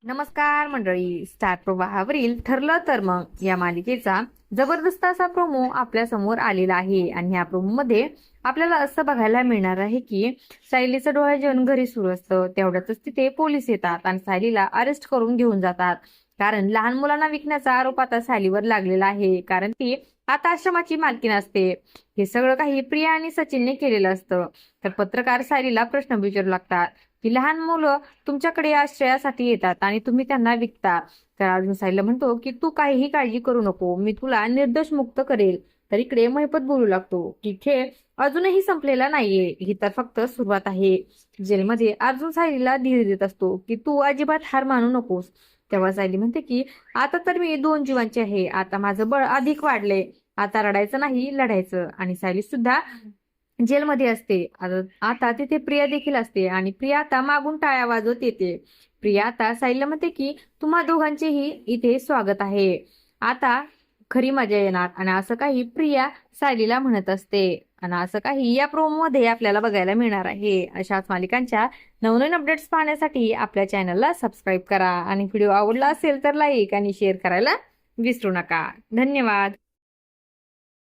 नमस्कार मंडळी, स्टार प्रवाहावरील ठरलं तर मग या मालिकेचा जबरदस्त असा प्रोमो आपल्या समोर आलेला आहे. आणि या प्रोमो मध्ये आपल्याला असं बघायला मिळणार आहे की सायलीचं डोळे जेवण घरी सुरू असतं, तेवढ्यातच तिथे पोलीस येतात आणि सायलीला अरेस्ट करून घेऊन जातात. कारण लहान मुलांना विकण्याचा आरोप आता सायलीवर लागलेला आहे, कारण ती आता आश्रमाची मालकीण असते. हे सगळं काही प्रिया आणि सचिनने केलेलं असतं. तर पत्रकार सायलीला प्रश्न विचारू लागतात की लहान मुलं तुमच्याकडे आश्रयासाठी येतात आणि तुम्ही त्यांना विकता. तर अर्जुन सायलीला म्हणतो की तू काहीही काळजी करू नको, मी तुला निर्दोष मुक्त करेल. तर इकडे महिपत बोलू लागतो की खेळ अजूनही संपलेला नाहीये, ही तर फक्त सुरुवात आहे. जेलमध्ये अर्जुन सायलीला धीर देत असतो की तू अजिबात हार मानू नकोस. तेव्हा सायली म्हणते की आता तर मी 2 जीवांची आहे, आता माझं बळ अधिक वाढले, आता रडायचं नाही लढायचं. आणि सायली सुद्धा जेलमध्ये असते. आता तिथे प्रिया देखील असते आणि प्रिया आता मागून टाळ्या वाजवत येते. प्रिया आता सायलीला म्हणते की तुम्हा दोघांचेही इथे स्वागत आहे, आता खरी मजा येणार. आणि असं काही प्रिया सायलीला म्हणत असते. आणि असं काही या प्रोमो मध्ये आपल्याला बघायला मिळणार आहे. अशाच मालिकांच्या नवनवीन अपडेट्स पाहण्यासाठी आपल्या चॅनलला सबस्क्राईब करा आणि व्हिडिओ आवडला असेल तर लाईक आणि शेअर करायला विसरू नका. धन्यवाद.